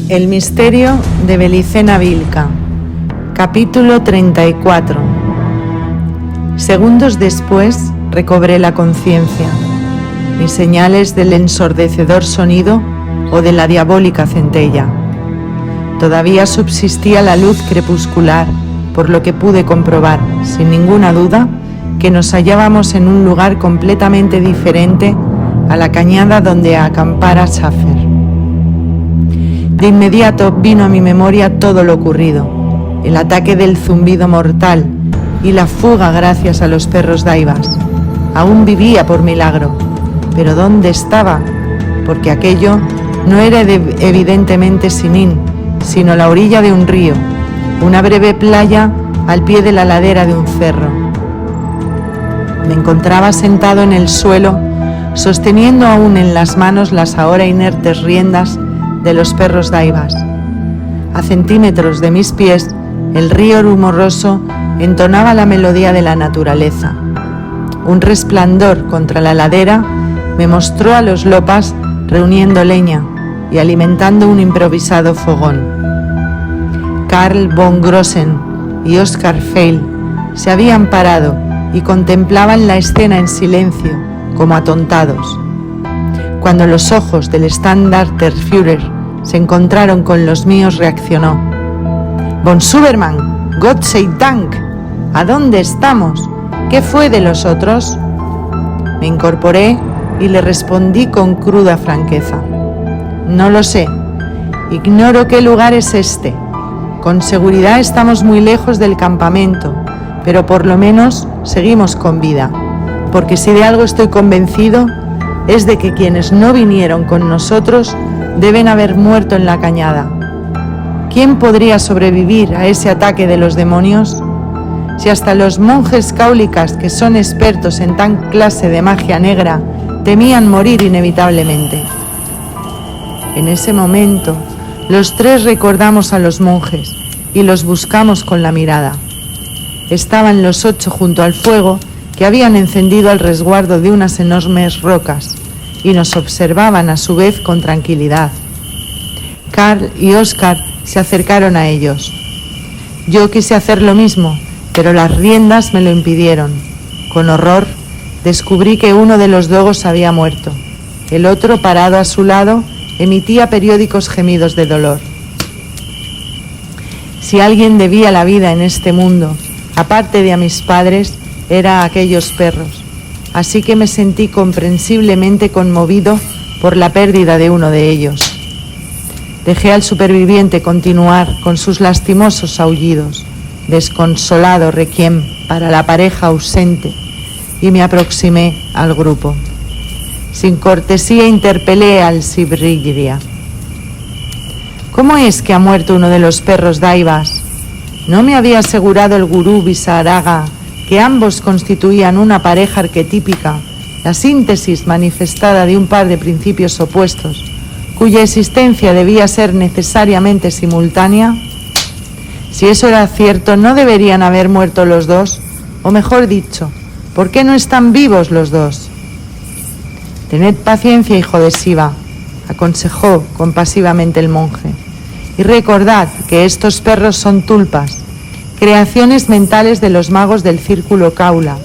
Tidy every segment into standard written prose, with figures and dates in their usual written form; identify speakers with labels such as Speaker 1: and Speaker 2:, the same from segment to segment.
Speaker 1: El misterio de Belicena Vilca. Capítulo 34. Segundos después recobré la conciencia. Ni señales del ensordecedor sonido o de la diabólica centella. Todavía subsistía la luz crepuscular, por lo que pude comprobar, sin ninguna duda, que nos hallábamos en un lugar completamente diferente a la cañada donde acampara Schaffer. De inmediato vino a mi memoria todo lo ocurrido, el ataque del zumbido mortal y la fuga gracias a los perros Daivas. Aún vivía por milagro, pero ¿dónde estaba? Porque aquello no era evidentemente Sinín, sino la orilla de un río, una breve playa al pie de la ladera de un cerro. Me encontraba sentado en el suelo, sosteniendo aún en las manos las ahora inertes riendas de los perros Daivas. A centímetros de mis pies, el río rumoroso entonaba la melodía de la naturaleza. Un resplandor contra la ladera me mostró a los lopas reuniendo leña y alimentando un improvisado fogón. Karl von Grossen y Oskar Feil se habían parado y contemplaban la escena en silencio, como atontados. Cuando los ojos del Standartenführer se encontraron con los míos, reaccionó. «Von Subermann, Gott sei Dank, ¿a dónde estamos? ¿Qué fue de los otros?» Me incorporé y le respondí con cruda franqueza. «No lo sé. Ignoro qué lugar es este. Con seguridad estamos muy lejos del campamento, pero por lo menos seguimos con vida, porque si de algo estoy convencido es de que quienes no vinieron con nosotros deben haber muerto en la cañada. ¿Quién podría sobrevivir a ese ataque de los demonios? Si hasta los monjes cáulicas, que son expertos en tan clase de magia negra, temían morir inevitablemente». En ese momento, los tres recordamos a los monjes y los buscamos con la mirada. Estaban los 8 junto al fuego que habían encendido al resguardo de unas enormes rocas y nos observaban a su vez con tranquilidad. Karl y Oskar se acercaron a ellos. Yo quise hacer lo mismo, pero las riendas me lo impidieron. Con horror, descubrí que uno de los dogos había muerto. El otro, parado a su lado, emitía periódicos gemidos de dolor. Si alguien debía la vida en este mundo, aparte de a mis padres, era a aquellos perros. Así que me sentí comprensiblemente conmovido por la pérdida de uno de ellos. Dejé al superviviente continuar con sus lastimosos aullidos, desconsolado requiem para la pareja ausente, y me aproximé al grupo. Sin cortesía interpelé al Sibrillia. «¿Cómo es que ha muerto uno de los perros Daivas? ¿No me había asegurado el gurú Visaraga que ambos constituían una pareja arquetípica, la síntesis manifestada de un par de principios opuestos, cuya existencia debía ser necesariamente simultánea? Si eso era cierto, ¿no deberían haber muerto los dos? O mejor dicho, ¿por qué no están vivos los dos?» «Tened paciencia, hijo de Siva», aconsejó compasivamente el monje, «y recordad que estos perros son tulpas, creaciones mentales de los magos del círculo Kaula.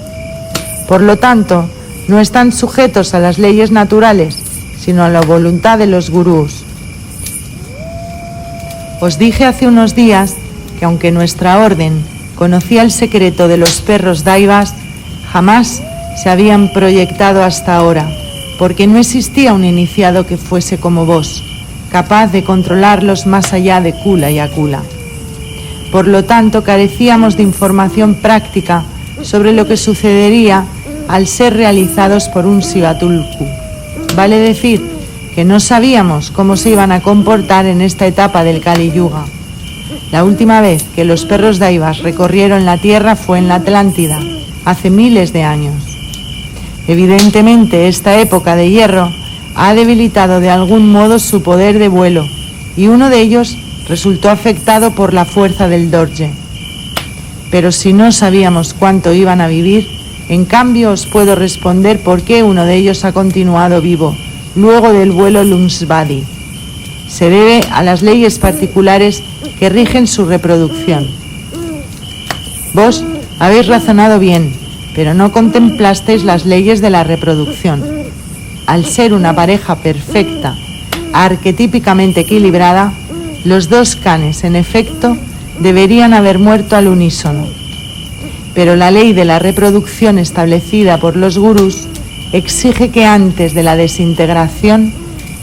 Speaker 1: Por lo tanto, no están sujetos a las leyes naturales, sino a la voluntad de los gurús. Os dije hace unos días que aunque nuestra orden conocía el secreto de los perros Daivas, jamás se habían proyectado hasta ahora, porque no existía un iniciado que fuese como vos, capaz de controlarlos más allá de Kula y Akula. Por lo tanto, carecíamos de información práctica sobre lo que sucedería al ser realizados por un Sivatulku. Vale decir que no sabíamos cómo se iban a comportar en esta etapa del Kali Yuga. La última vez que los perros Daivas recorrieron la Tierra fue en la Atlántida, hace miles de años. Evidentemente, esta época de hierro ha debilitado de algún modo su poder de vuelo, y uno de ellos resultó afectado por la fuerza del Dorje. Pero si no sabíamos cuánto iban a vivir, en cambio os puedo responder por qué uno de ellos ha continuado vivo, luego del vuelo Lumsvadi. se debe a las leyes particulares que rigen su reproducción. Vos habéis razonado bien, pero no contemplasteis las leyes de la reproducción. Al ser una pareja perfecta, arquetípicamente equilibrada, los dos canes, en efecto, deberían haber muerto al unísono. Pero la ley de la reproducción establecida por los gurús exige que antes de la desintegración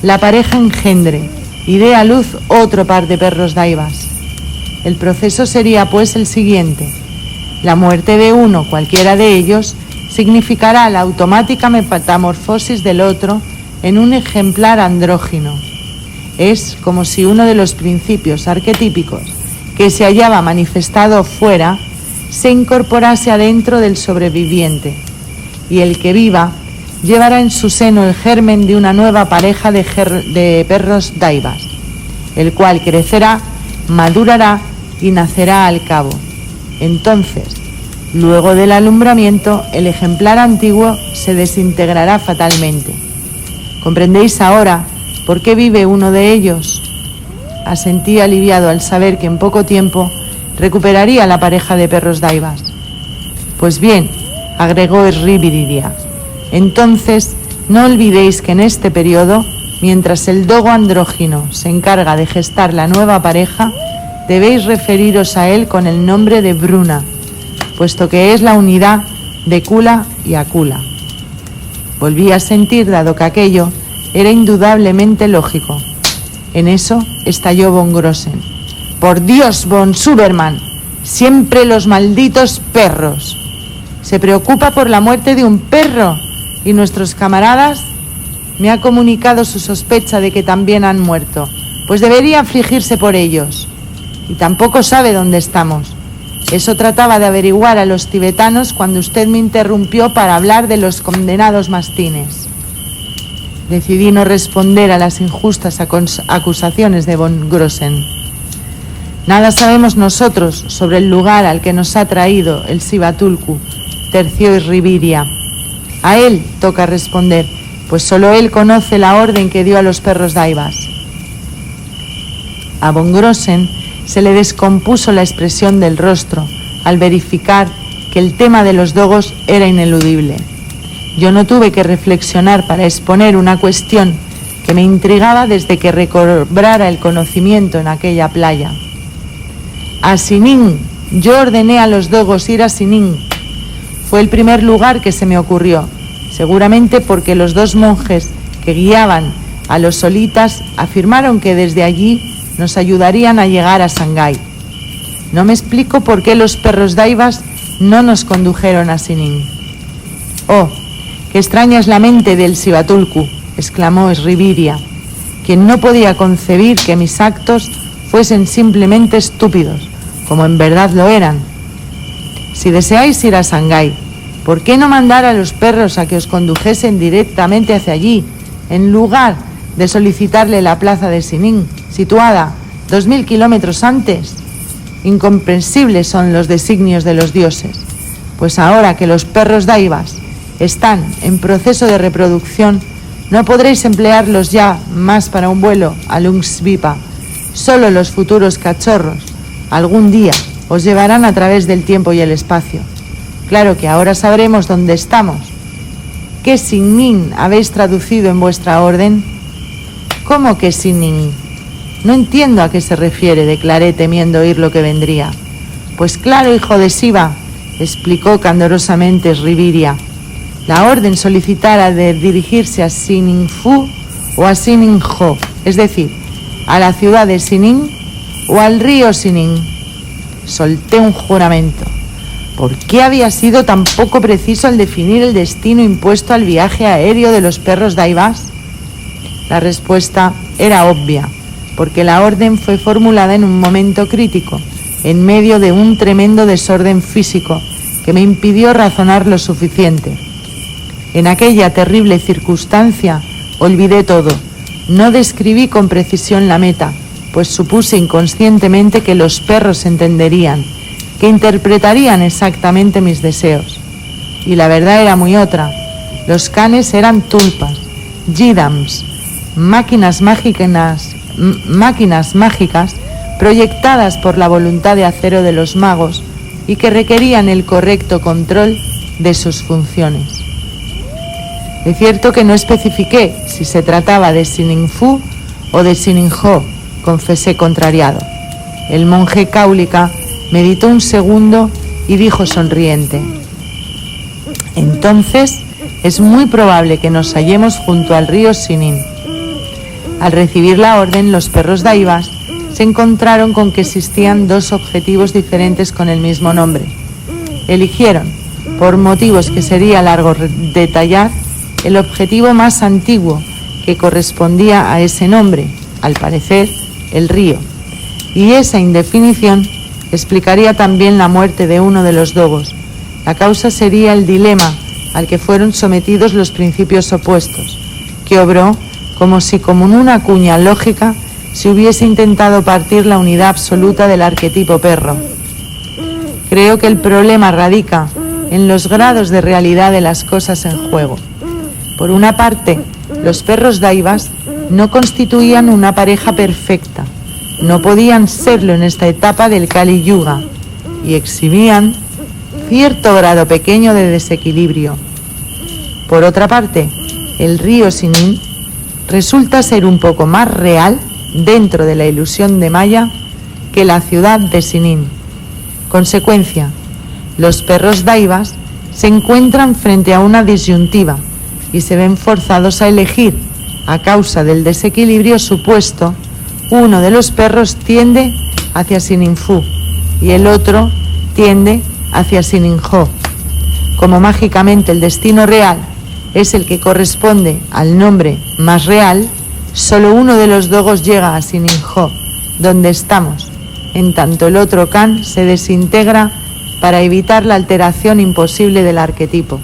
Speaker 1: la pareja engendre y dé a luz otro par de perros daivas. El proceso sería pues el siguiente: la muerte de uno, cualquiera de ellos, significará la automática metamorfosis del otro en un ejemplar andrógino. Es como si uno de los principios arquetípicos que se hallaba manifestado fuera se incorporase adentro del sobreviviente, y el que viva llevará en su seno el germen de una nueva pareja de perros daivas, el cual crecerá, madurará y nacerá al cabo. Entonces, luego del alumbramiento, el ejemplar antiguo se desintegrará fatalmente. ¿Comprendéis ahora por qué vive uno de ellos? Asentí aliviado al saber que en poco tiempo recuperaría la pareja de perros daivas. Pues bien, agregó Riviridia, entonces no olvidéis que en este periodo, mientras el dogo andrógino se encarga de gestar la nueva pareja, debéis referiros a él con el nombre de Bruna, puesto que es la unidad de Kula y Akula. Volví a sentir, dado que aquello era indudablemente lógico. En eso estalló von Grossen. ¡Por Dios, von Superman! Siempre los malditos perros. Se preocupa por la muerte de un perro. ¿Y nuestros camaradas? Me ha comunicado su sospecha de que también han muerto. Pues debería afligirse por ellos. Y tampoco sabe dónde estamos. Eso trataba de averiguar a los tibetanos cuando usted me interrumpió para hablar de los condenados mastines. Decidí no responder a las injustas acusaciones de von Grossen. Nada sabemos nosotros sobre el lugar al que nos ha traído el Sivatulku, terció Riviria. A él toca responder, pues solo él conoce la orden que dio a los perros daivas. A von Grossen se le descompuso la expresión del rostro al verificar que el tema de los dogos era ineludible. Yo no tuve que reflexionar para exponer una cuestión que me intrigaba desde que recobrara el conocimiento en aquella playa. A Sinín, yo ordené a los dogos ir a Sinín. Fue el primer lugar que se me ocurrió, seguramente porque los dos monjes que guiaban a los solitas afirmaron que desde allí nos ayudarían a llegar a Shanghái. No me explico por qué los perros daivas no nos condujeron a Sinín. Oh, qué extraña es la mente del Sivatulku, exclamó Riviria, quien no podía concebir que mis actos fuesen simplemente estúpidos, como en verdad lo eran. Si deseáis ir a Shanghái, ¿por qué no mandar a los perros a que os condujesen directamente hacia allí, en lugar de solicitarle la plaza de Sinín, situada 2000 kilómetros antes? Incomprensibles son los designios de los dioses, pues ahora que los perros daivas están en proceso de reproducción, no podréis emplearlos ya más para un vuelo a Lungsvipa. Solo los futuros cachorros, algún día, os llevarán a través del tiempo y el espacio. Claro que ahora sabremos dónde estamos. ¿Qué Sinín habéis traducido en vuestra orden? ¿Cómo que Sinín? No entiendo a qué se refiere, declaré temiendo oír lo que vendría. Pues claro, hijo de Siva, explicó candorosamente Riviria. La orden solicitara de dirigirse a Sininfu o a Sininjo, es decir, a la ciudad de Sinín o al río Sinín. Solté un juramento. ¿Por qué había sido tan poco preciso al definir el destino impuesto al viaje aéreo de los perros daivas? La respuesta era obvia, porque la orden fue formulada en un momento crítico, en medio de un tremendo desorden físico que me impidió razonar lo suficiente. En aquella terrible circunstancia olvidé todo. No describí con precisión la meta, pues supuse inconscientemente que los perros entenderían, que interpretarían exactamente mis deseos. Y la verdad era muy otra. Los canes eran tulpas, yidams, máquinas máquinas mágicas proyectadas por la voluntad de acero de los magos y que requerían el correcto control de sus funciones. Es cierto que no especifiqué si se trataba de Sininfu o de Sininho, confesé contrariado. El monje cáulica meditó un segundo y dijo sonriente: entonces es muy probable que nos hallemos junto al río Sinin. Al recibir la orden, los perros daivas se encontraron con que existían dos objetivos diferentes con el mismo nombre. Eligieron, por motivos que sería largo detallar, el objetivo más antiguo que correspondía a ese nombre, al parecer, el río. Y esa indefinición explicaría también la muerte de uno de los dogos. La causa sería el dilema al que fueron sometidos los principios opuestos, que obró como si, como en una cuña lógica, se hubiese intentado partir la unidad absoluta del arquetipo perro. Creo que el problema radica en los grados de realidad de las cosas en juego. Por una parte, los perros daivas no constituían una pareja perfecta, no podían serlo en esta etapa del Kali Yuga, y exhibían cierto grado pequeño de desequilibrio. Por otra parte, el río Sinin resulta ser un poco más real dentro de la ilusión de Maya que la ciudad de Sinin. Consecuencia, los perros daivas se encuentran frente a una disyuntiva y se ven forzados a elegir. A causa del desequilibrio supuesto, uno de los perros tiende hacia Sininfu y el otro tiende hacia Sininho. Como mágicamente el destino real es el que corresponde al nombre más real, solo uno de los dogos llega a Sininho, donde estamos, en tanto el otro Kan se desintegra para evitar la alteración imposible del arquetipo.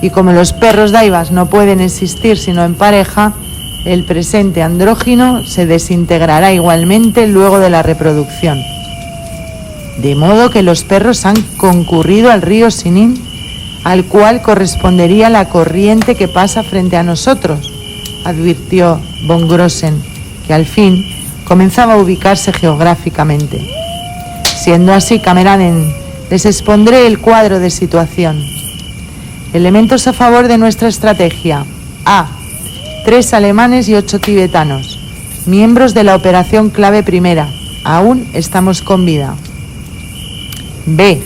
Speaker 1: Y como los perros daivas no pueden existir sino en pareja, el presente andrógino se desintegrará igualmente luego de la reproducción. De modo que los perros han concurrido al río Sinin, al cual correspondería la corriente que pasa frente a nosotros, advirtió von Grossen, que al fin comenzaba a ubicarse geográficamente. Siendo así, Cameraden, les expondré el cuadro de situación. Elementos a favor de nuestra estrategia. A. 3 alemanes y 8 tibetanos, miembros de la operación clave primera. Aún estamos con vida. B.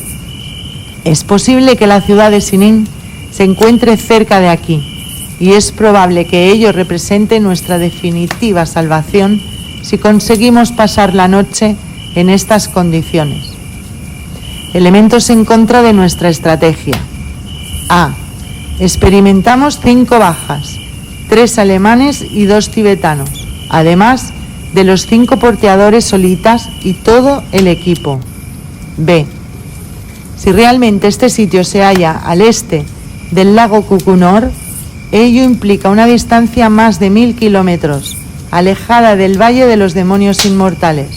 Speaker 1: Es posible que la ciudad de Sinin se encuentre cerca de aquí, y es probable que ello represente nuestra definitiva salvación si conseguimos pasar la noche en estas condiciones. Elementos en contra de nuestra estrategia. A. Experimentamos 5 bajas, 3 alemanes y 2 tibetanos, además de los 5 porteadores solitas y todo el equipo. B. Si realmente este sitio se halla al este del lago Kukunor, ello implica una distancia más de 1000 kilómetros, alejada del Valle de los Demonios Inmortales,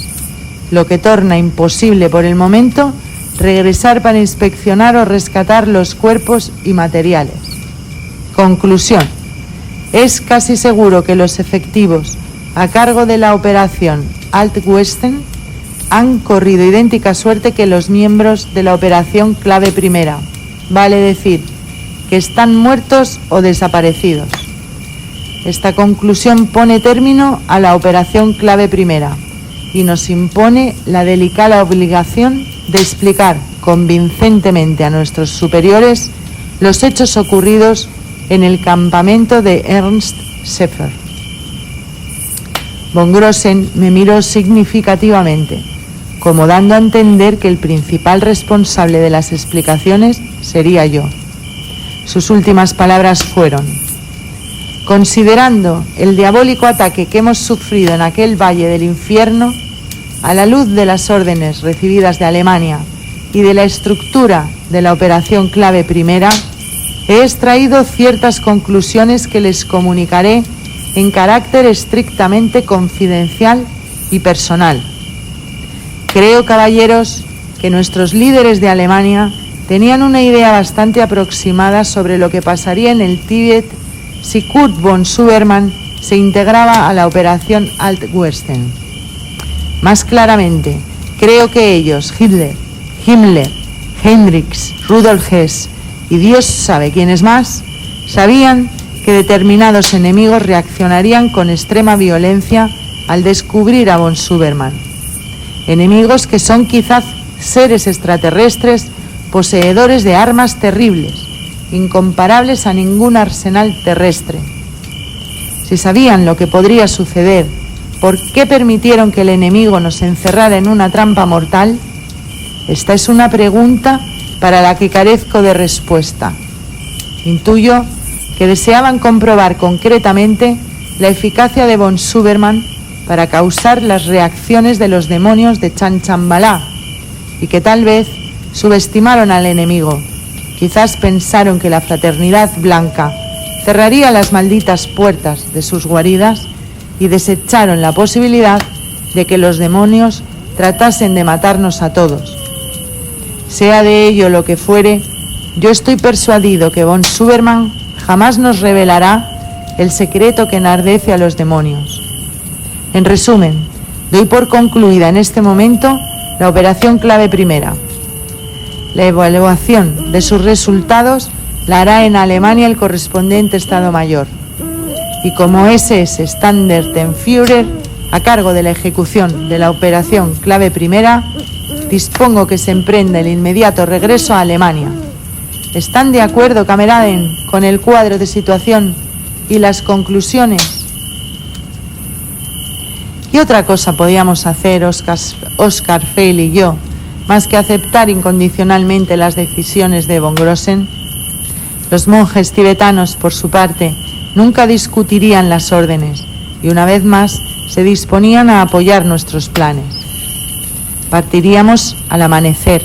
Speaker 1: lo que torna imposible por el momento regresar para inspeccionar o rescatar los cuerpos y materiales. Conclusión. Es casi seguro que los efectivos a cargo de la operación Alt-Westen han corrido idéntica suerte que los miembros de la operación clave primera, vale decir, que están muertos o desaparecidos. Esta conclusión pone término a la operación clave primera y nos impone la delicada obligación de explicar convincentemente a nuestros superiores los hechos ocurridos en el campamento de Ernst Schäfer. Von Grossen me miró significativamente, como dando a entender que el principal responsable de las explicaciones sería yo. Sus últimas palabras fueron: considerando el diabólico ataque que hemos sufrido en aquel valle del infierno, a la luz de las órdenes recibidas de Alemania y de la estructura de la operación clave primera, he extraído ciertas conclusiones que les comunicaré en carácter estrictamente confidencial y personal. Creo, caballeros, que nuestros líderes de Alemania tenían una idea bastante aproximada sobre lo que pasaría en el Tíbet si Kurt von Sudermann se integraba a la operación Alt-Westen. Más claramente, creo que ellos, Hitler, Himmler, Heinrichs, Rudolf Hess y Dios sabe quiénes más, sabían que determinados enemigos reaccionarían con extrema violencia al descubrir a von Sudermann. Enemigos que son quizás seres extraterrestres poseedores de armas terribles, incomparables a ningún arsenal terrestre. Si sabían lo que podría suceder, ¿por qué permitieron que el enemigo nos encerrara en una trampa mortal? Esta es una pregunta para la que carezco de respuesta. Intuyo que deseaban comprobar concretamente la eficacia de von Sudermann para causar las reacciones de los demonios de Chanchambalá y que tal vez subestimaron al enemigo. Quizás pensaron que la fraternidad blanca cerraría las malditas puertas de sus guaridas y desecharon la posibilidad de que los demonios tratasen de matarnos a todos. Sea de ello lo que fuere, yo estoy persuadido que von Sudermann jamás nos revelará el secreto que enardece a los demonios. En resumen, doy por concluida en este momento la operación clave primera. La evaluación de sus resultados la hará en Alemania el correspondiente Estado Mayor. Y como SS Standartenführer, a cargo de la ejecución de la operación clave primera, dispongo que se emprenda el inmediato regreso a Alemania. ¿Están de acuerdo, Kameraden, con el cuadro de situación y las conclusiones? ¿Qué otra cosa podíamos hacer Oscar Feil y yo, más que aceptar incondicionalmente las decisiones de von Grossen? Los monjes tibetanos, por su parte, nunca discutirían las órdenes y una vez más se disponían a apoyar nuestros planes. Partiríamos al amanecer,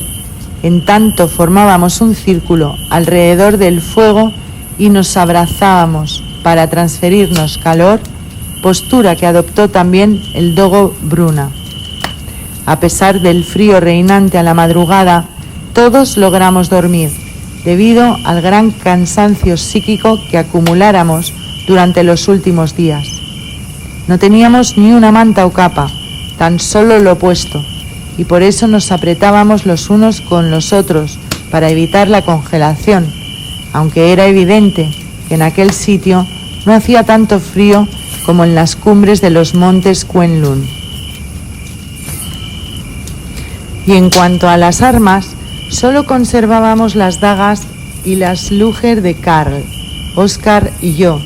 Speaker 1: en tanto formábamos un círculo alrededor del fuego y nos abrazábamos para transferirnos calor, postura que adoptó también el dogo Bruna. A pesar del frío reinante a la madrugada, todos logramos dormir, debido al gran cansancio psíquico que acumuláramos durante los últimos días. No teníamos ni una manta o capa, tan solo lo opuesto, y por eso nos apretábamos los unos con los otros para evitar la congelación, aunque era evidente que en aquel sitio no hacía tanto frío como en las cumbres de los montes Kwenlun. Y en cuanto a las armas, solo conservábamos las dagas y las Luger de Karl, Oscar y yo,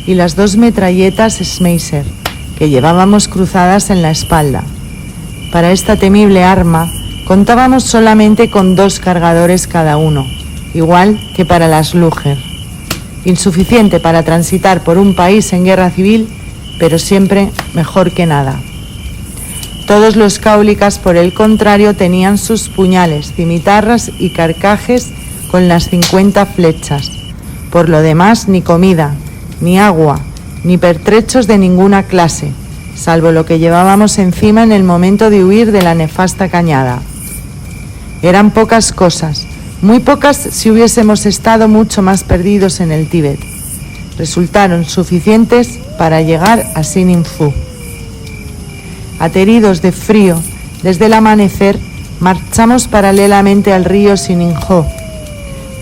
Speaker 1: y las 2 metralletas Schmeisser, que llevábamos cruzadas en la espalda. Para esta temible arma contábamos solamente con 2 cargadores cada uno, igual que para las Luger. Insuficiente para transitar por un país en guerra civil, pero siempre mejor que nada. Todos los cáulicas, por el contrario, tenían sus puñales, cimitarras y carcajes con las 50 flechas. Por lo demás, ni comida, ni agua, ni pertrechos de ninguna clase, salvo lo que llevábamos encima en el momento de huir de la nefasta cañada. Eran pocas cosas, muy pocas si hubiésemos estado mucho más perdidos en el Tíbet. Resultaron suficientes para llegar a Sininfu. Ateridos de frío, desde el amanecer marchamos paralelamente al río Sininho.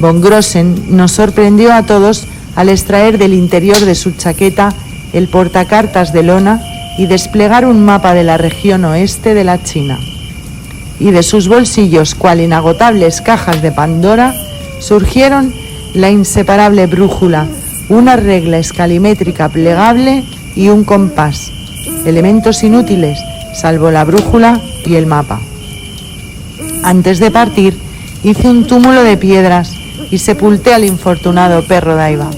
Speaker 1: Von Grossen nos sorprendió a todos al extraer del interior de su chaqueta el portacartas de lona y desplegar un mapa de la región oeste de la China. Y de sus bolsillos, cual inagotables cajas de Pandora, surgieron la inseparable brújula, una regla escalimétrica plegable y un compás, elementos inútiles, salvo la brújula y el mapa. Antes de partir, hice un túmulo de piedras y sepulté al infortunado perro Daiba.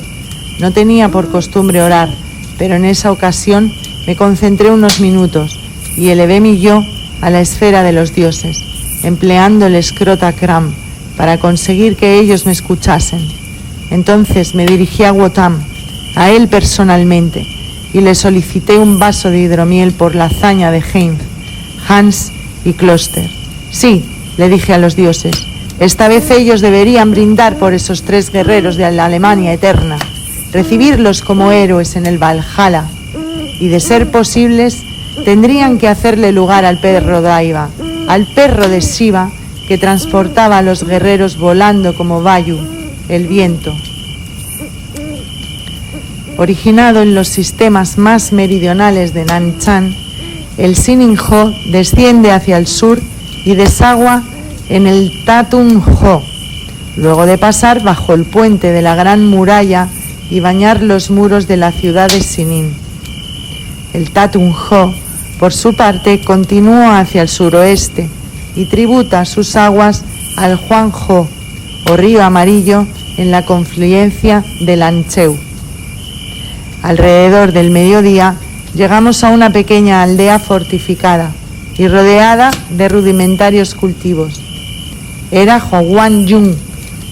Speaker 1: No tenía por costumbre orar, pero en esa ocasión me concentré unos minutos y elevé mi yo a la esfera de los dioses, empleando el Scrotakram para conseguir que ellos me escuchasen. Entonces me dirigí a Wotam, a él personalmente, y le solicité un vaso de hidromiel por la hazaña de Heinz, Hans y Kloster. Sí, le dije a los dioses, esta vez ellos deberían brindar por esos 3 guerreros de la Alemania eterna, recibirlos como héroes en el Valhalla, y de ser posibles, tendrían que hacerle lugar al perro Daiva, al perro de Shiva, que transportaba a los guerreros volando como Vayu, el viento. Originado en los sistemas más meridionales de Nanshan, el Sininho desciende hacia el sur y desagua en el Tatung-ho, luego de pasar bajo el puente de la Gran Muralla y bañar los muros de la ciudad de Sinin. El Tatung-ho, por su parte, continúa hacia el suroeste y tributa sus aguas al Hwangho, o río amarillo, en la confluencia del Ancheu. Alrededor del mediodía llegamos a una pequeña aldea fortificada y rodeada de rudimentarios cultivos. Era Hwangyung,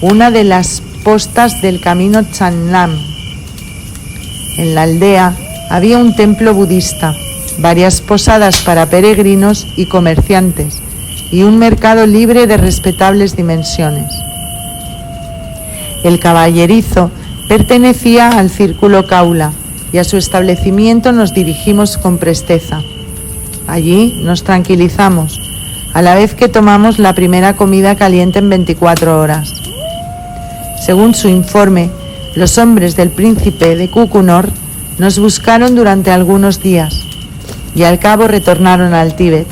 Speaker 1: una de las postas del camino Chanlam. En la aldea había un templo budista, varias posadas para peregrinos y comerciantes y un mercado libre de respetables dimensiones. El caballerizo pertenecía al círculo Kaula y a su establecimiento nos dirigimos con presteza. Allí nos tranquilizamos, a la vez que tomamos la primera comida caliente en 24 horas. Según su informe, los hombres del príncipe de Kukunor nos buscaron durante algunos días y al cabo retornaron al Tíbet.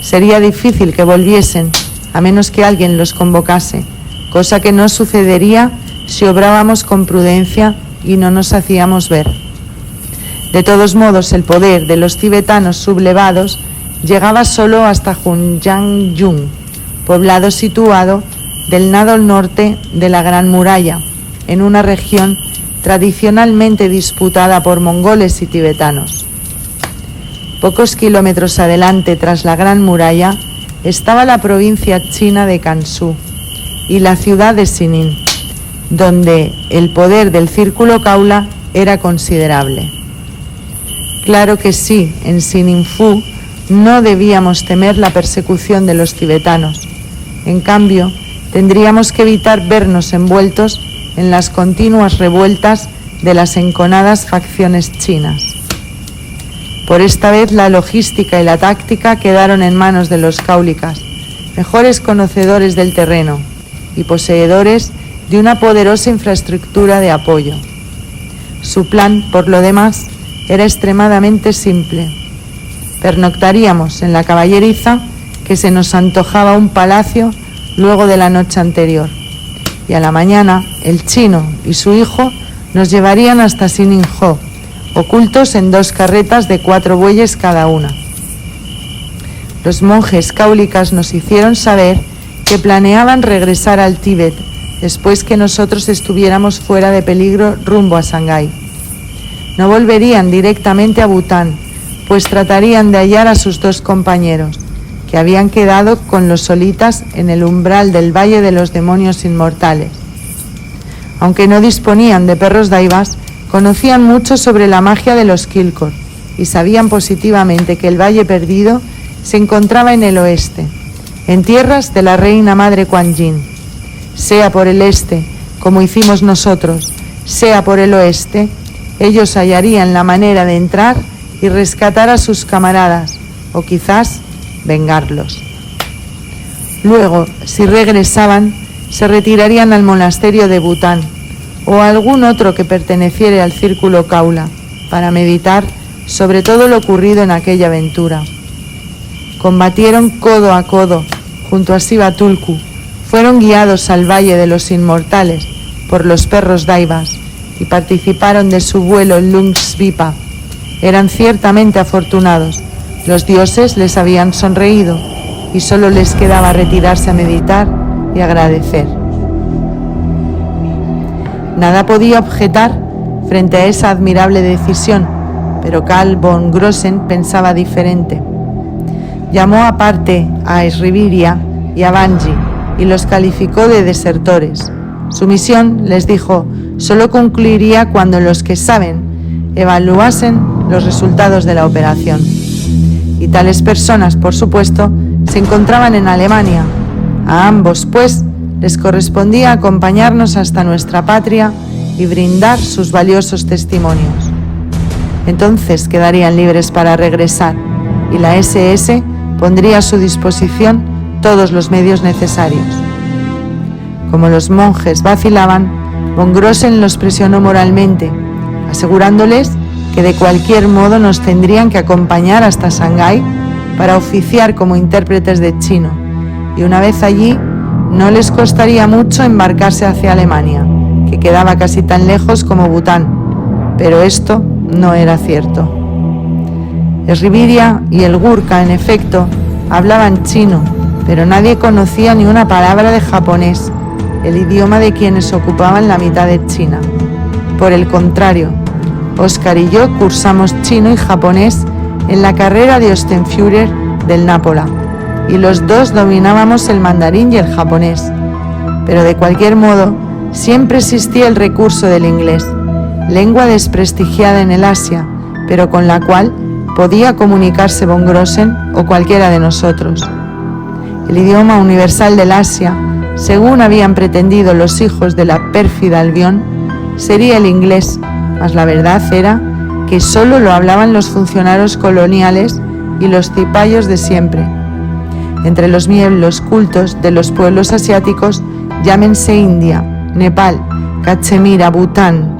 Speaker 1: Sería difícil que volviesen, a menos que alguien los convocase, cosa que no sucedería si obrábamos con prudencia y no nos hacíamos ver. De todos modos, el poder de los tibetanos sublevados llegaba solo hasta Hunjangyung, poblado situado del lado norte de la Gran Muralla, en una región tradicionalmente disputada por mongoles y tibetanos. Pocos kilómetros adelante, tras la Gran Muralla, estaba la provincia china de Gansu y la ciudad de Sinin, donde el poder del círculo Kaula era considerable. Claro que sí, en Sininfu no debíamos temer la persecución de los tibetanos. En cambio, tendríamos que evitar vernos envueltos en las continuas revueltas de las enconadas facciones chinas. Por esta vez la logística y la táctica quedaron en manos de los cáulicas, mejores conocedores del terreno y poseedores de una poderosa infraestructura de apoyo. Su plan, por lo demás, era extremadamente simple. Pernoctaríamos en la caballeriza, que se nos antojaba un palacio luego de la noche anterior, y a la mañana el chino y su hijo nos llevarían hasta Sininho, ocultos en 2 carretas de 4 bueyes cada una. Los monjes cáulicas nos hicieron saber que planeaban regresar al Tíbet después que nosotros estuviéramos fuera de peligro rumbo a Shanghái. No volverían directamente a Bután, pues tratarían de hallar a sus 2 compañeros, que habían quedado con los solitas en el umbral del Valle de los Demonios Inmortales. Aunque no disponían de perros daivas, conocían mucho sobre la magia de los Kilkor y sabían positivamente que el Valle Perdido se encontraba en el oeste, en tierras de la reina madre Kuan Yin. Sea por el este, como hicimos nosotros, sea por el oeste, ellos hallarían la manera de entrar y rescatar a sus camaradas, o quizás vengarlos. Luego, si regresaban, se retirarían al monasterio de Bután o a algún otro que perteneciera al círculo Kaula para meditar sobre todo lo ocurrido en aquella aventura. Combatieron codo a codo junto a Sivatulku, fueron guiados al Valle de los Inmortales por los perros daivas y participaron de su vuelo Lungsvipa. Eran ciertamente afortunados, los dioses les habían sonreído y solo les quedaba retirarse a meditar y agradecer. Nada podía objetar frente a esa admirable decisión, pero Karl von Grossen pensaba diferente. Llamó aparte a Esriviria y a Banji y los calificó de desertores. Su misión, les dijo, solo concluiría cuando los que saben evaluasen los resultados de la operación. Y tales personas, por supuesto, se encontraban en Alemania. A ambos, pues, les correspondía acompañarnos hasta nuestra patria y brindar sus valiosos testimonios. Entonces quedarían libres para regresar y la SS pondría a su disposición todos los medios necesarios. Como los monjes vacilaban, von Grossen los presionó moralmente, asegurándoles que de cualquier modo nos tendrían que acompañar hasta Shanghái para oficiar como intérpretes de chino, y una vez allí no les costaría mucho embarcarse hacia Alemania, que quedaba casi tan lejos como Bután, pero esto no era cierto. Esriviria y el Gurkha, en efecto, hablaban chino, pero nadie conocía ni una palabra de japonés, el idioma de quienes ocupaban la mitad de China. Por el contrario, Oscar y yo cursamos chino y japonés en la carrera de Ostenführer del Napola, y los dos dominábamos el mandarín y el japonés. Pero de cualquier modo, siempre existía el recurso del inglés, lengua desprestigiada en el Asia, pero con la cual podía comunicarse von Grossen o cualquiera de nosotros. El idioma universal del Asia, según habían pretendido los hijos de la pérfida Albión, sería el inglés, mas la verdad era que solo lo hablaban los funcionarios coloniales y los cipayos de siempre. Entre los miembros cultos de los pueblos asiáticos, llámense India, Nepal, Cachemira, Bután,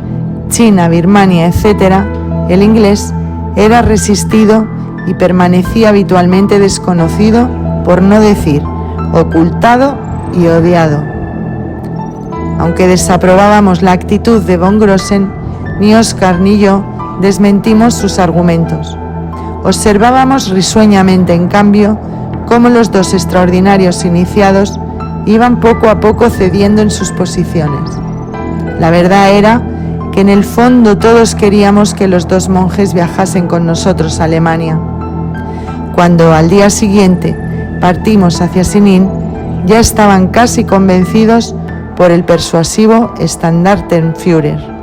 Speaker 1: China, Birmania, etc., el inglés era resistido y permanecía habitualmente desconocido, por no decir ocultado y odiado. Aunque desaprobábamos la actitud de von Grossen, ni Oscar ni yo desmentimos sus argumentos. Observábamos risueñamente, en cambio, cómo los dos extraordinarios iniciados iban poco a poco cediendo en sus posiciones. La verdad era que en el fondo todos queríamos que los dos monjes viajasen con nosotros a Alemania. Cuando al día siguiente partimos hacia Sinín, ya estaban casi convencidos por el persuasivo Standartenführer.